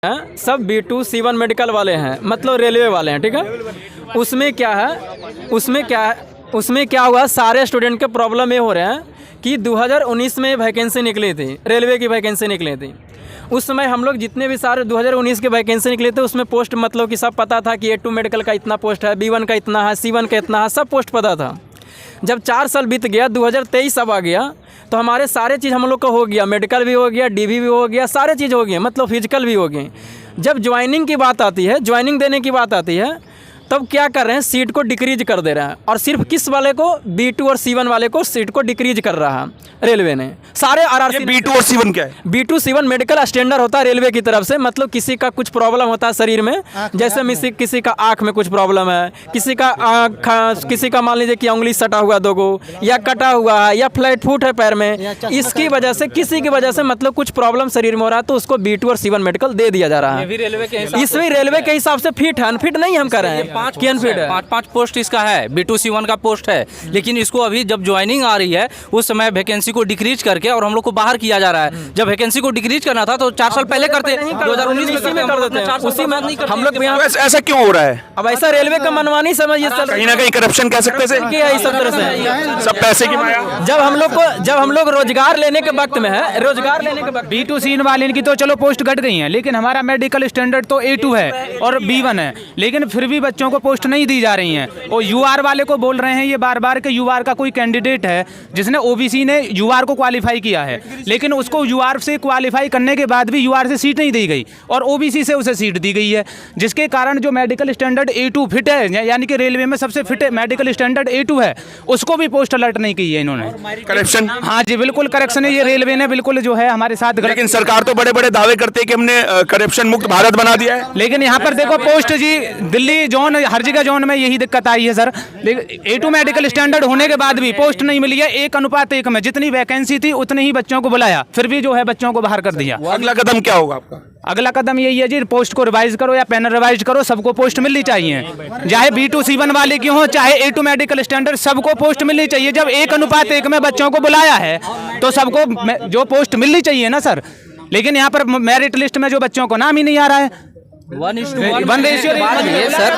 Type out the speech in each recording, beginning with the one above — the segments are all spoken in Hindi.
हैं सब B2 C1 मेडिकल वाले हैं, मतलब रेलवे वाले हैं, ठीक है। उसमें क्या हुआ, सारे स्टूडेंट के प्रॉब्लम ये हो रहे हैं कि 2019 में वैकेंसी निकली थी, रेलवे की वैकेंसी निकली थी। उस समय हम लोग जितने भी सारे 2019 के वैकेंसी निकले थे उसमें पोस्ट मतलब कि सब पता था कि A2 मेडिकल का इतना पोस्ट है, B1 का इतना है, C1 का इतना है, सब पोस्ट पता था। जब 4 साल बीत गया, 2023 अब आ गया, तो हमारे सारे चीज़ हम लोग का हो गया, मेडिकल भी हो गया, DV भी हो गया, सारे चीज़ हो गया, मतलब फिजिकल भी हो गई। जब ज्वाइनिंग की बात आती है, ज्वाइनिंग देने की बात आती है, तब क्या कर रहे हैं, सीट को डिक्रीज कर दे रहे हैं। और सिर्फ किस वाले को, B2 और C1 वाले को सीट को डिक्रीज कर रहा है रेलवे ने। सारे RRC B2 और C1 क्या है? B2 C1 मेडिकल स्टैंडर्ड होता है रेलवे की तरफ से, मतलब किसी का कुछ प्रॉब्लम होता है शरीर में, जैसे किसी का आँख में कुछ प्रॉब्लम है, किसी का मान लीजिए कि उंगली सटा हुआ 2 गो, या कटा हुआ है, या फ्लैट फुट है पैर में, इसकी वजह से किसी की वजह से मतलब कुछ प्रॉब्लम शरीर में हो रहा है, तो उसको B2 और C1 मेडिकल दे दिया जा रहा है। इसमें रेलवे के हिसाब से फिट है, अनफिट नहीं हम कर रहे हैं, 5 पोस्ट इसका है, B2 C1 का पोस्ट है, लेकिन इसको अभी जब ज्वाइनिंग आ रही है उस समय वैकेंसी को डिक्रीज करके और हम लोग को बाहर किया जा रहा है। जब वैकेंसी को डिक्रीज करना था तो 4 साल पहले करते, 2019 में कर देते हैं, उसी में नहीं करते। हम लोग यहाँ ऐसा क्यों हो रहा है? अब ऐसा रेलवे का मनमानी समझिए, कहीं ना कहीं करप्शन कह सकते हैं, इस तरह से सब पैसे की माया। जब हम लोग रोजगार लेने के वक्त में है, रोजगार लेने के वक्त B2 C1 वाले की तो चलो पोस्ट घट गई है, लेकिन हमारा मेडिकल स्टैंडर्ड तो A2 है और B1 है, लेकिन फिर भी बच्चों को पोस्ट नहीं दी जा रही हैं। और UR वाले को बोल रहे हैं ये बार बार कि UR का कोई कैंडिडेट है जिसने OBC ने UR को क्वालिफाई किया है, लेकिन उसको UR से क्वालिफाई करने के बाद भी UR से सीट नहीं दी गई और OBC से उसे सीट दी गई है, जिसके कारण जो मेडिकल स्टैंडर्ड A2 फिट है, यानी कि रेलवे में सबसे फिट मेडिकल स्टैंडर्ड A2 है, उसको भी पोस्ट अलर्ट नहीं की है इन्होंने। करप्शन, हाँ जी बिल्कुल करेक्शन है, ये रेलवे ने बिल्कुल जो है हमारे साथ। लेकिन सरकार तो बड़े बड़े दावे करते हैं कि हमने करप्शन मुक्त भारत बना दिया है, लेकिन यहाँ पर देखो पोस्ट जी, दिल्ली जोन, हर जगह जोन में यही दिक्कत आई है सर। A2 मेडिकल स्टैंडर्ड होने के बाद भी पोस्ट नहीं मिली है। 1:1 में जितनी वैकेंसी थी उतनी ही बच्चों को बुलाया, फिर भी जो है बच्चों को बाहर कर दिया। अगला कदम क्या होगा आपका? अगला कदम यही है जी, पोस्ट को रिवाइज करो या पैनल रिवाइज करो, सबको पोस्ट मिलनी चाहिए, चाहे B2 C1 वाले क्यों हो, चाहे A2 मेडिकल स्टैंडर्ड, सबको पोस्ट मिलनी चाहिए। जब 1:1 में बच्चों को बुलाया है तो सबको जो पोस्ट मिलनी चाहिए ना सर, लेकिन यहाँ पर मेरिट लिस्ट में जो बच्चों को नाम ही नहीं आ रहा है। 1:1 रेशियो सर,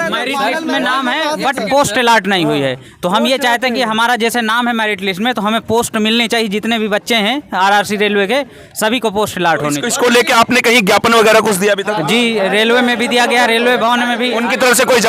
मेरिट लिस्ट में नाम है बट पोस्ट अलॉट नहीं हुई है। तो हम ये चाहते हैं कि हमारा जैसे नाम है मेरिट लिस्ट में, तो हमें पोस्ट मिलनी चाहिए। जितने भी बच्चे हैं RRC रेलवे के, सभी को पोस्ट अलॉट होने चाहिए। इसको लेके आपने कहीं ज्ञापन वगैरह कुछ दिया अभी तक? जी रेलवे में भी दिया गया, रेलवे भवन में भी। उनकी तरफ से कोई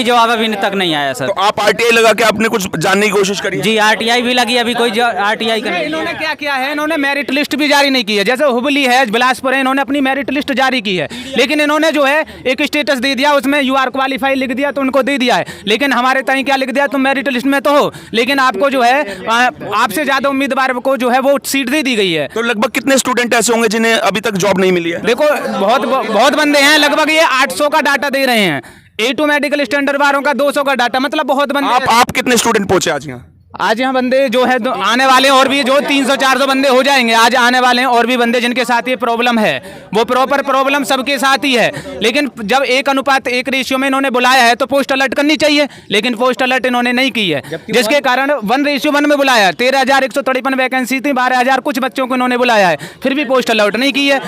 जवाब अभी तक नहीं आया सर। तो आप RTI लगा के आपने कुछ जानने की कोशिश करी? जी RTI भी लगी, अभी कोई RTI का नहीं। इन्होंने क्या किया है, इन्होंने मेरिट लिस्ट भी जारी नहीं की है। जैसे हुबली है, बिलासपुर है, इन्होंने अपनी मेरिट लिस्ट जारी की है, लेकिन इन्होंने जो है एक स्टेटस दे दिया, उसमें UR क्वालिफाई लिख दिया तो उनको दे दिया है, लेकिन हमारे ताई क्या लिख दिया, तुम मेरिट लिस्ट में तो हो, लेकिन आपको जो है आपसे ज्यादा उम्मीदवार को जो है वो सीट दे दी गई है। तो लगभग कितने स्टूडेंट ऐसे होंगे जिन्हें अभी तक जॉब नहीं मिली है? देखो बहुत बंदे हैं, लगभग ये 800 का डाटा दे रहे हैं। A2 मेडिकल स्टैंडर्ड वालों का 200 का डाटा, मतलब बहुत बंदे। आप कितने स्टूडेंट पहुंचे आज यहाँ? आज यहाँ बंदे जो है आने वाले और भी जो 300-400 बंदे हो जाएंगे। आज आने वाले हैं और भी बंदे जिनके साथ ये प्रॉब्लम है, वो प्रॉपर प्रॉब्लम सबके साथ ही है। लेकिन जब 1:1 रेशियो में इन्होंने बुलाया है तो पोस्ट अलर्ट करनी चाहिए, लेकिन पोस्ट अलर्ट इन्होंने नहीं की है, जिसके कारण 1:1 में बुलाया। 13,153 वैकेंसी थी, 12,000 कुछ बच्चों को इन्होंने बुलाया है, फिर भी पोस्ट अलर्ट नहीं की है।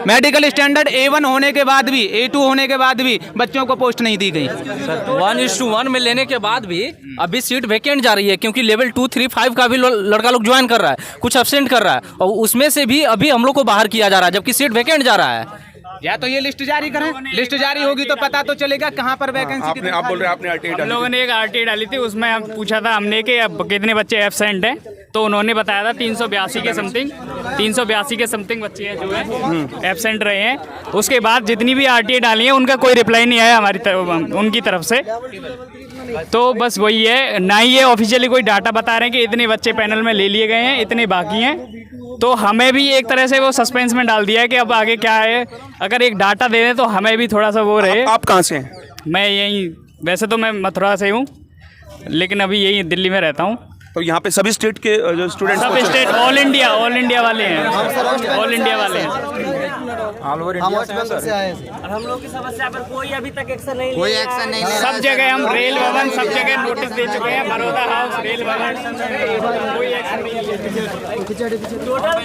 मेडिकल स्टैंडर्ड A1 होने के बाद भी, A2 होने के बाद भी बच्चों को पोस्ट नहीं दी गई। 1:1 में लेने के बाद भी अभी सीट वैकेंट जा रही है, क्योंकि लेवल 2, 3, 5 का भी लड़का लोग ज्वाइन कर रहा है, कुछ एब्सेंट कर रहा है, और उसमें से भी अभी हम लोग को बाहर किया जा रहा है, जबकि सीट वैकेंट जा रहा है। या तो ये लिस्ट जारी करें, लिस्ट जारी होगी तो पता तो चलेगा कहाँ पर वैकेंसी। आप बोल रहे हैं आपने RTI डाली? हम लोगों ने एक RTI डाली थी, उसमें हम पूछा था हमने कि अब कितने बच्चे एब्सेंट हैं, तो उन्होंने बताया था 382 के समथिंग बच्चे हैं जो है एब्सेंट रहे हैं। उसके बाद जितनी भी RTI डाली है उनका कोई रिप्लाई नहीं आया हमारी तरफ, उनकी तरफ से। तो बस वही है, ना ही ये ऑफिशियली कोई डाटा बता रहे हैं कि इतने बच्चे पैनल में ले लिए गए हैं, इतने बाकी हैं। तो हमें भी एक तरह से वो सस्पेंस में डाल दिया है कि अब आगे क्या है। अगर एक डाटा दे दें तो हमें भी थोड़ा सा वो रहे। आप कहाँ से हैं? मैं यहीं, वैसे तो मैं मथुरा से हूँ, लेकिन अभी यहीं दिल्ली में रहता हूँ। तो यहाँ पे सभी स्टेट के जो स्टूडेंट्स, सब स्टेट, ऑल इंडिया वाले हैं, ऑल इंडिया वाले हैं। हम वेस्ट बंगाल से आए हैं। और हम लोग की समस्या पर कोई अभी तक एक्शन नहीं कोई एक्शन नहीं ले रहा है। सब जगह हम रेल भवन सब जगह नोटिस दे चुके हैं, बड़ौदा हाउस, रेल भवन, कोई एक्शन नहीं है।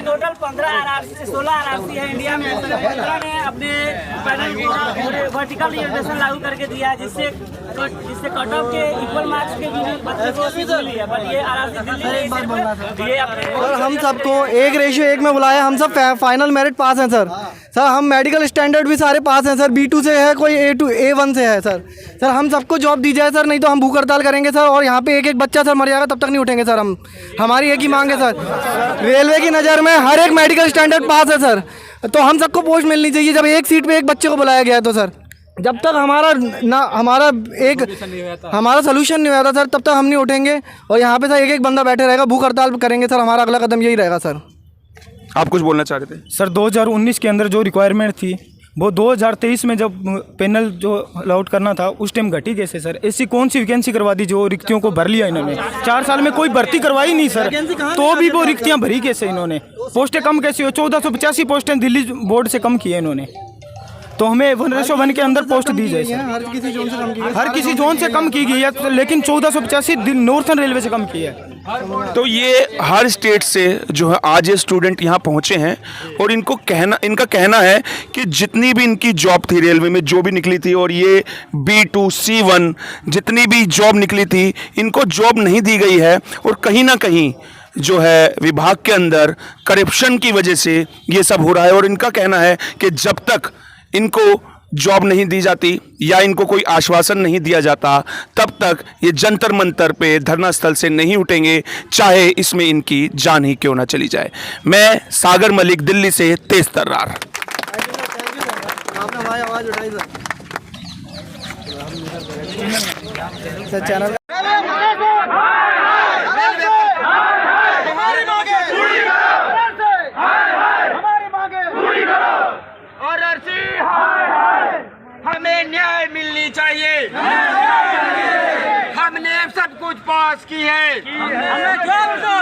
टोटल 15 आरआरसी से 16 आरआरसी है इंडिया में। 15 ने अपने पैनल को वर्टिकल रिजर्वेशन लागू करके दिया है, जिससे कट ऑफ के इक्वल मार्क्स के भी बच्चे को सीट मिली है। बट ये आरआरसी दिल्ली ये अपने सर हम सबको 1:1 में बुलाया, हम सब फाइनल मेरिट पास हैं सर। सर हम मेडिकल स्टैंडर्ड भी सारे पास हैं सर, B2 से है, कोई A1 से है सर। सर हम सबको जॉब दी जाए सर, नहीं तो हम भूख हड़ताल करेंगे सर। और यहाँ पे एक बच्चा सर मर जाएगा तब तक नहीं उठेंगे सर हम। हमारी एक ही मांग है सर, रेलवे की नज़र में हर एक मेडिकल स्टैंडर्ड पास है सर, तो हम सबको पोस्ट मिलनी चाहिए। जब एक सीट पे एक बच्चे को बुलाया गया है तो सर जब तक हमारा सोल्यूशन नहीं हुआ था सर, तब तक हम नहीं उठेंगे। और यहाँ पे सर एक बंदा बैठे रहेगा, भूख हड़ताल करेंगे सर। हमारा अगला कदम यही रहेगा सर। आप कुछ बोलना चाह रहे थे? सर 2019 के अंदर जो रिक्वायरमेंट थी वो 2023 में जब पैनल जो अलॉट करना था उस टाइम घटी कैसे सर? ऐसी कौन सी वैकेंसी करवा दी जो रिक्तियों को भर लिया इन्होंने? 4 साल में कोई भर्ती करवाई नहीं सर, तो भी वो रिक्तियाँ भरी कैसे इन्होंने? पोस्टें कम कैसी हो? 1485 पोस्टें दिल्ली बोर्ड से कम की है इन्होंने। तो हमें 1:1 के अंदर पोस्ट दी जाए सर। हर किसी जोन से कम की, हर किसी जोन से कम की गई है, लेकिन 1485 नॉर्थन रेलवे से कम की है। तो ये हर स्टेट से जो है आज ये स्टूडेंट यहाँ पहुँचे हैं और इनका कहना है कि जितनी भी इनकी जॉब थी रेलवे में जो भी निकली थी, और ये B2 C1 जितनी भी जॉब निकली थी, इनको जॉब नहीं दी गई है। और कहीं ना कहीं जो है विभाग के अंदर करप्शन की वजह से ये सब हो रहा है। और इनका कहना है कि जब तक इनको जॉब नहीं दी जाती या इनको कोई आश्वासन नहीं दिया जाता, तब तक ये जंतर मंतर पे धरना स्थल से नहीं उठेंगे, चाहे इसमें इनकी जान ही क्यों ना चली जाए। मैं सागर मलिक, दिल्ली से तेज तर्रार। आपने हमारी आवाज़ उठाई सर चैनल हमें न्याय मिलनी चाहिए। हमने सब कुछ पास की है, हमें जॉब दो।